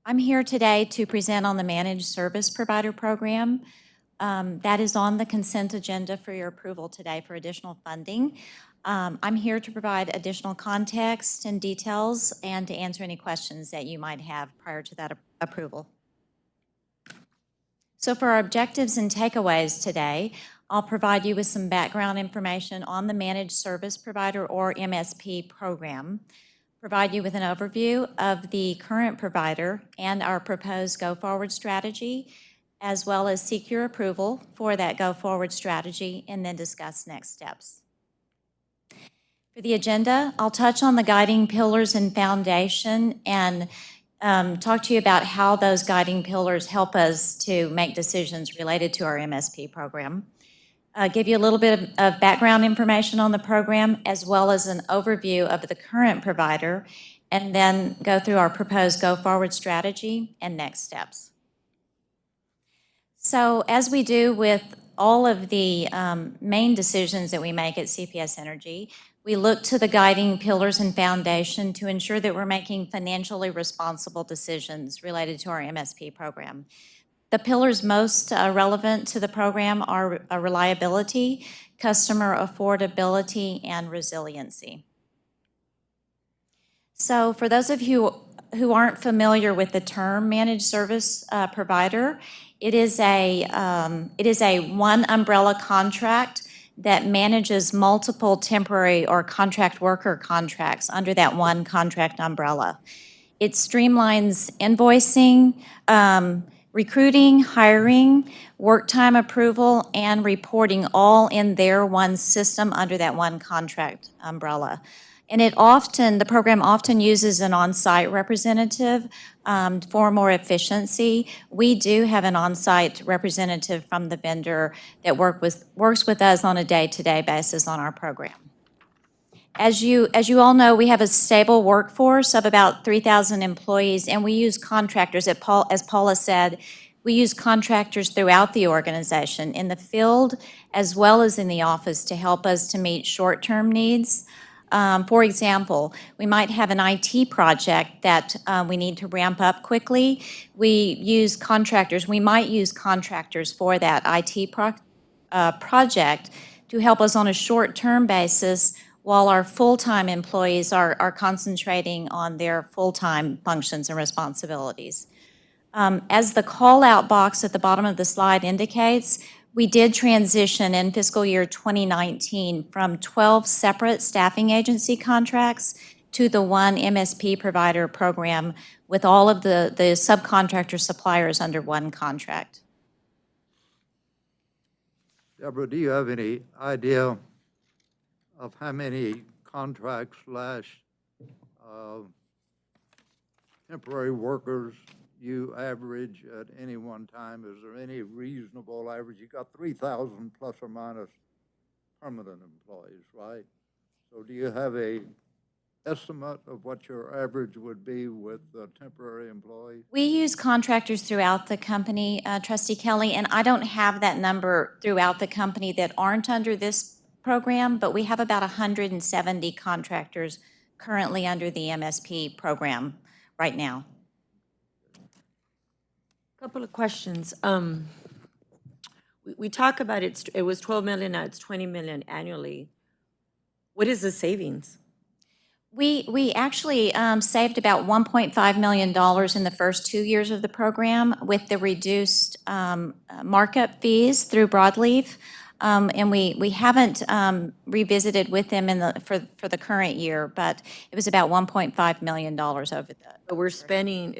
I'm here today to present on the Managed Service Provider Program. That is on the consent agenda for your approval today for additional funding. I'm here to provide additional context and details and to answer any questions that you might have prior to that approval. So for our objectives and takeaways today, I'll provide you with some background information on the Managed Service Provider or MSP program, provide you with an overview of the current provider and our proposed go-forward strategy, as well as seek your approval for that go-forward strategy and then discuss next steps. For the agenda, I'll touch on the guiding pillars and foundation and talk to you about how those guiding pillars help us to make decisions related to our MSP program. Give you a little bit of background information on the program, as well as an overview of the current provider, and then go through our proposed go-forward strategy and next steps. So as we do with all of the main decisions that we make at CPS Energy, we look to the guiding pillars and foundation to ensure that we're making financially responsible decisions related to our MSP program. The pillars most relevant to the program are reliability, customer affordability, and resiliency. So for those of you who aren't familiar with the term managed service provider, it is a one umbrella contract that manages multiple temporary or contract worker contracts under that one contract umbrella. It streamlines invoicing, recruiting, hiring, work time approval, and reporting all in their one system under that one contract umbrella. And the program often uses an on-site representative for more efficiency. We do have an on-site representative from the vendor that works with us on a day-to-day basis on our program. As you all know, we have a stable workforce of about 3,000 employees, and we use contractors. As Paula said, we use contractors throughout the organization, in the field as well as in the office, to help us to meet short-term needs. For example, we might have an IT project that we need to ramp up quickly. We might use contractors for that IT project to help us on a short-term basis while our full-time employees are concentrating on their full-time functions and responsibilities. As the call-out box at the bottom of the slide indicates, we did transition in fiscal year 2019 from 12 separate staffing agency contracts to the one MSP provider program with all of the subcontractor suppliers under one contract. Deborah, do you have any idea of how many contracts / temporary workers you average at any one time? Is there any reasonable average? You got 3,000 plus or minus permanent employees, right? So do you have a estimate of what your average would be with temporary employees? We use contractors throughout the company, Trustee Kelly, and I don't have that number throughout the company that aren't under this program, but we have about 170 contractors currently under the MSP program right now. Couple of questions. We talk about it was 12 million, now it's 20 million annually. What is the savings? We actually saved about $1.5 million in the first 2 years of the program with the reduced markup fees through Broadleaf. And we haven't revisited with them for the current year, but it was about $1.5 million over the. But we're spending,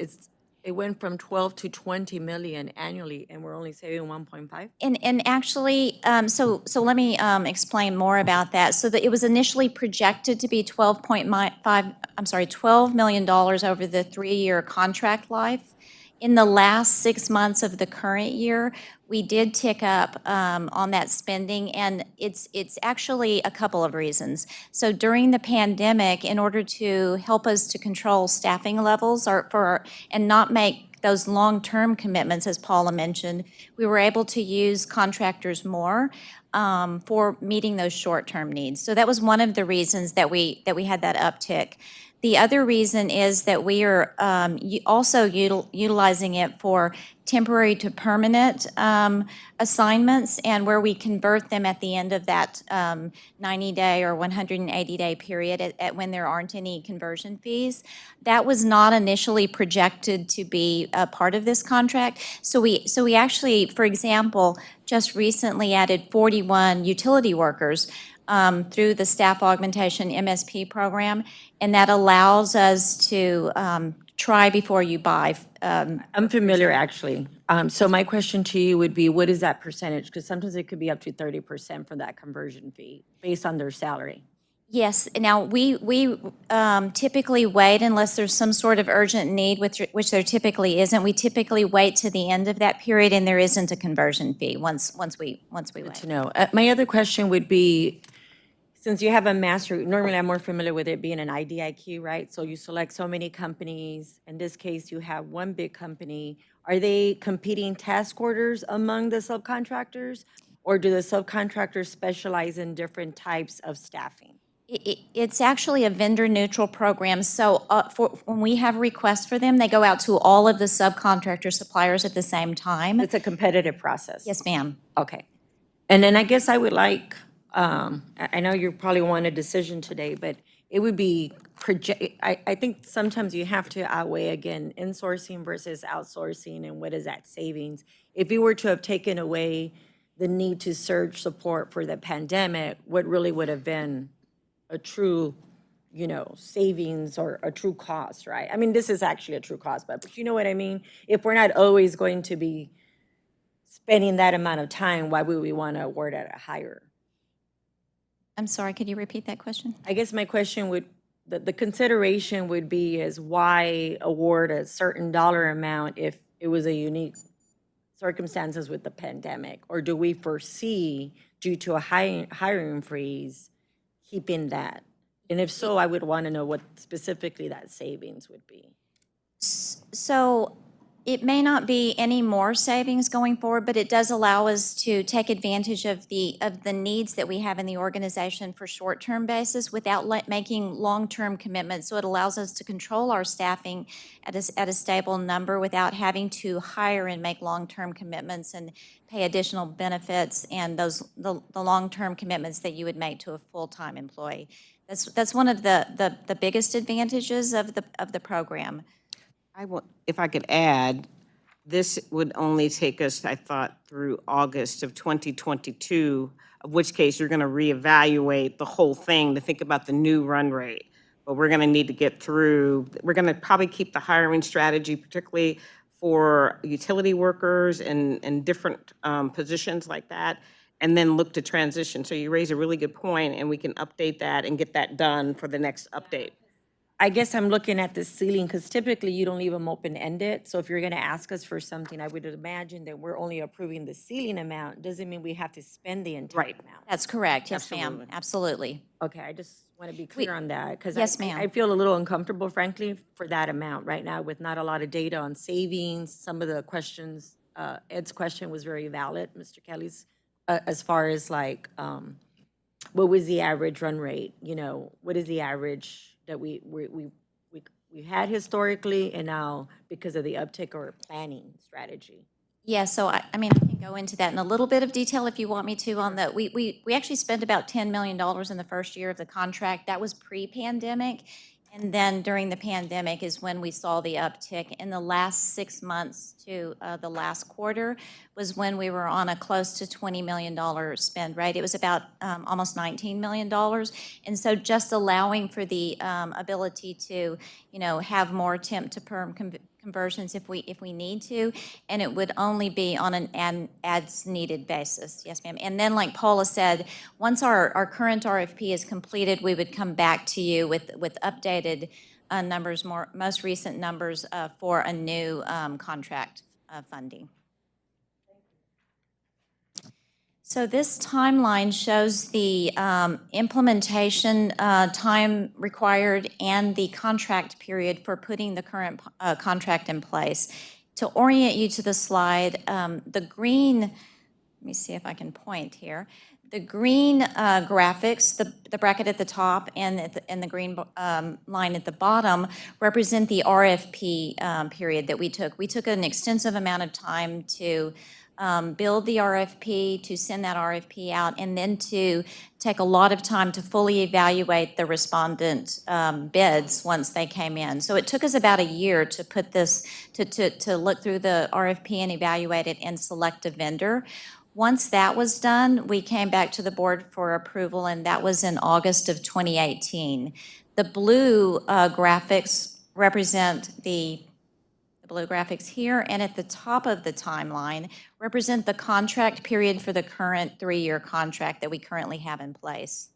it went from 12 to 20 million annually, and we're only saving 1.5? And actually, so let me explain more about that. So that it was initially projected to be $12 million over the 3-year contract life. In the last 6 months of the current year, we did tick up on that spending, and it's actually a couple of reasons. So during the pandemic, in order to help us to control staffing levels and not make those long-term commitments, as Paula mentioned, we were able to use contractors more for meeting those short-term needs. So that was one of the reasons that we had that uptick. The other reason is that we are also utilizing it for temporary to permanent assignments, and where we convert them at the end of that 90-day or 180-day period at when there aren't any conversion fees. That was not initially projected to be a part of this contract. So we actually, for example, just recently added 41 utility workers through the staff augmentation MSP program, and that allows us to try before you buy. I'm familiar, actually. So my question to you would be, what is that percentage? Because sometimes it could be up to 30% for that conversion fee based on their salary. Yes, now we typically wait unless there's some sort of urgent need, which there typically isn't. We typically wait to the end of that period, and there isn't a conversion fee once we wait. To know. My other question would be, since you have a master, normally I'm more familiar with it being an IDIQ, right? So you select so many companies. In this case, you have one big company. Are they competing task orders among the subcontractors? Or do the subcontractors specialize in different types of staffing? It's actually a vendor-neutral program, so when we have requests for them, they go out to all of the subcontractor suppliers at the same time. It's a competitive process? Yes, ma'am. Okay. And then I guess I would like, I know you probably want a decision today, but it would be, I think sometimes you have to outweigh, again, insourcing versus outsourcing, and what is that savings? If you were to have taken away the need to surge support for the pandemic, what really would have been a true, savings or a true cost, right? I mean, this is actually a true cost, but you know what I mean? If we're not always going to be spending that amount of time, why would we want to award at a higher? I'm sorry, could you repeat that question? I guess my question would, the consideration would be is why award a certain dollar amount if it was a unique circumstances with the pandemic? Or do we foresee, due to a hiring freeze, keeping that? And if so, I would want to know what specifically that savings would be. So it may not be any more savings going forward, but it does allow us to take advantage of the needs that we have in the organization for short-term basis without making long-term commitments. So it allows us to control our staffing at a stable number without having to hire and make long-term commitments and pay additional benefits and the long-term commitments that you would make to a full-time employee. That's one of the biggest advantages of the program. If I could add, this would only take us, I thought, through August of 2022, of which case you're going to reevaluate the whole thing to think about the new run rate. But we're going to need to get through, we're going to probably keep the hiring strategy, particularly for utility workers and different positions like that, and then look to transition. So you raise a really good point, and we can update that and get that done for the next update. I guess I'm looking at the ceiling, because typically you don't leave them open-ended. So if you're going to ask us for something, I would imagine that we're only approving the ceiling amount. Doesn't mean we have to spend the entire amount. That's correct, yes, ma'am, absolutely. Okay, I just want to be clear on that, because Yes, ma'am. I feel a little uncomfortable, frankly, for that amount right now, with not a lot of data on savings. Some of the questions, Ed's question was very valid, Mr. Kelly's, as far as like, what was the average run rate? What is the average that we had historically, and now because of the uptick or planning strategy? Yeah, so I mean, I can go into that in a little bit of detail if you want me to on that. We actually spent about $10 million in the first year of the contract. That was pre-pandemic. And then during the pandemic is when we saw the uptick. In the last 6 months to the last quarter was when we were on a close to $20 million spend rate. It was about almost $19 million. And so just allowing for the ability to, have more temp to perm conversions if we need to, and it would only be on an as-needed basis. Yes, ma'am. And then, like Paula said, once our current RFP is completed, we would come back to you with updated numbers, most recent numbers for a new contract funding. So this timeline shows the implementation time required and the contract period for putting the current contract in place. To orient you to the slide, the green, let me see if I can point here. The green graphics, the bracket at the top and the green line at the bottom represent the RFP period that we took. We took an extensive amount of time to build the RFP, to send that RFP out, and then to take a lot of time to fully evaluate the respondent bids once they came in. So it took us about a year to put this, to look through the RFP and evaluate it and select a vendor. Once that was done, we came back to the board for approval, and that was in August of 2018. The blue graphics represent the blue graphics here, and at the top of the timeline represent the contract period for the current 3-year contract that we currently have in place.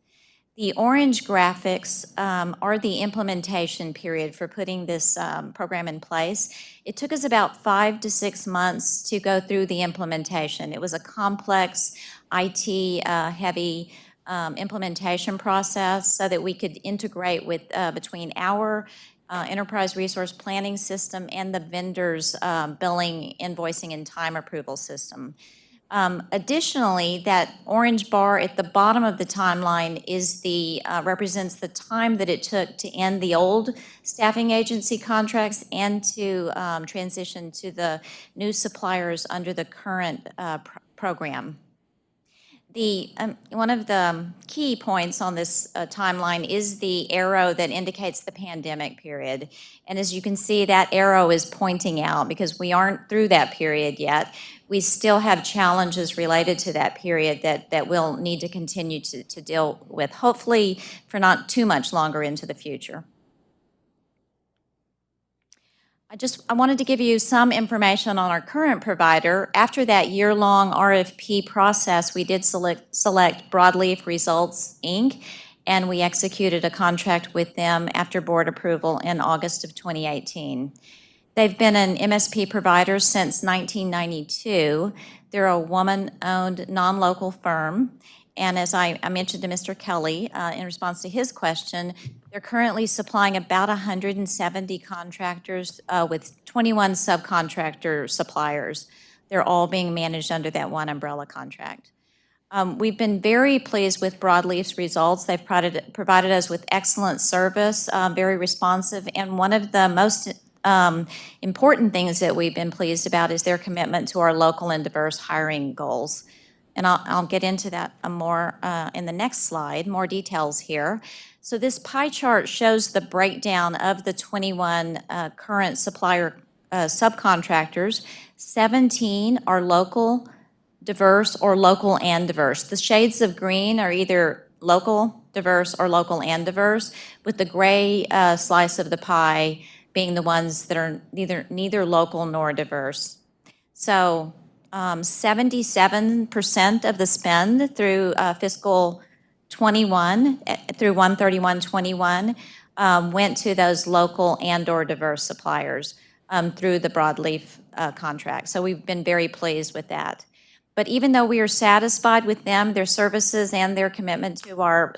The orange graphics are the implementation period for putting this program in place. It took us about 5 to 6 months to go through the implementation. It was a complex, IT-heavy implementation process so that we could integrate with between our enterprise resource planning system and the vendor's billing, invoicing, and time approval system. Additionally, that orange bar at the bottom of the timeline is represents the time that it took to end the old staffing agency contracts and to transition to the new suppliers under the current program. One of the key points on this timeline is the arrow that indicates the pandemic period. And as you can see, that arrow is pointing out because we aren't through that period yet. We still have challenges related to that period that we'll need to continue to deal with, hopefully for not too much longer into the future. I wanted to give you some information on our current provider. After that year-long RFP process, we did select Broadleaf Results, Inc., and we executed a contract with them after board approval in August of 2018. They've been an MSP provider since 1992. They're a woman-owned, non-local firm. And as I mentioned to Mr. Kelly in response to his question, they're currently supplying about 170 contractors with 21 subcontractor suppliers. They're all being managed under that one umbrella contract. We've been very pleased with Broadleaf's results. They've provided us with excellent service, very responsive, and one of the most important things that we've been pleased about is their commitment to our local and diverse hiring goals. And I'll get into that more in the next slide, more details here. So this pie chart shows the breakdown of the 21 current supplier subcontractors. 17 are local, diverse, or local and diverse. The shades of green are either local, diverse, or local and diverse, with the gray slice of the pie being the ones that are neither local nor diverse. So 77% of the spend through fiscal 21 through 1/31/21 went to those local and or diverse suppliers through the Broadleaf contract. So we've been very pleased with that. But even though we are satisfied with them, their services, and their commitment to our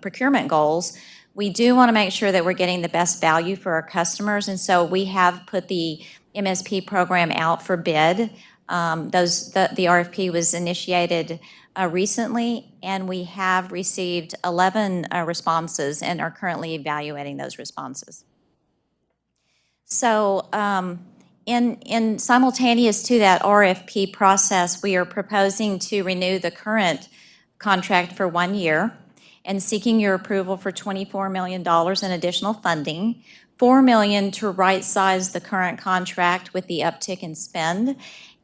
procurement goals, we do want to make sure that we're getting the best value for our customers. And so we have put the MSP program out for bid. The RFP was initiated recently, and we have received 11 responses and are currently evaluating those responses. So in simultaneous to that RFP process, we are proposing to renew the current contract for 1 year and seeking your approval for $24 million in additional funding, $4 million to right-size the current contract with the uptick in spend,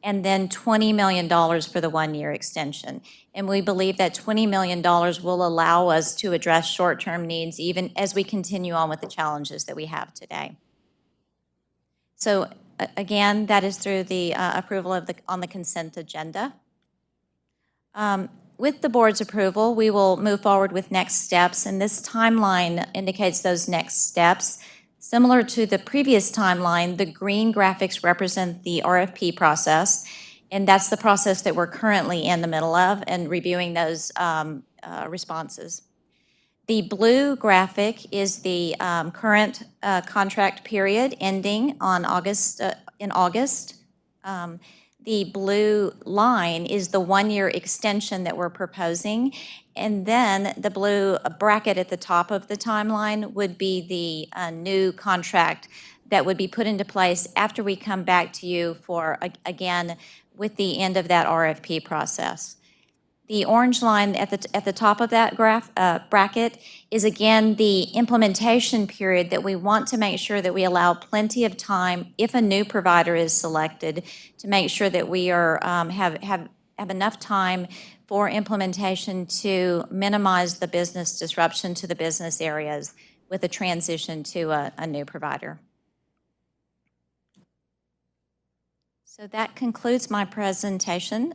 and then $20 million for the 1-year extension. And we believe that $20 million will allow us to address short-term needs even as we continue on with the challenges that we have today. So again, that is through the approval of on the consent agenda. With the board's approval, we will move forward with next steps, and this timeline indicates those next steps. Similar to the previous timeline, the green graphics represent the RFP process, and that's the process that we're currently in the middle of and reviewing those responses. The blue graphic is the current contract period ending on in August. The blue line is the one-year extension that we're proposing. And then the blue bracket at the top of the timeline would be the new contract that would be put into place after we come back to you for, again, with the end of that RFP process. The orange line at the top of that bracket is again the implementation period that we want to make sure that we allow plenty of time, if a new provider is selected, to make sure that we are, have enough time for implementation to minimize the business disruption to the business areas with a transition to a new provider. So that concludes my presentation.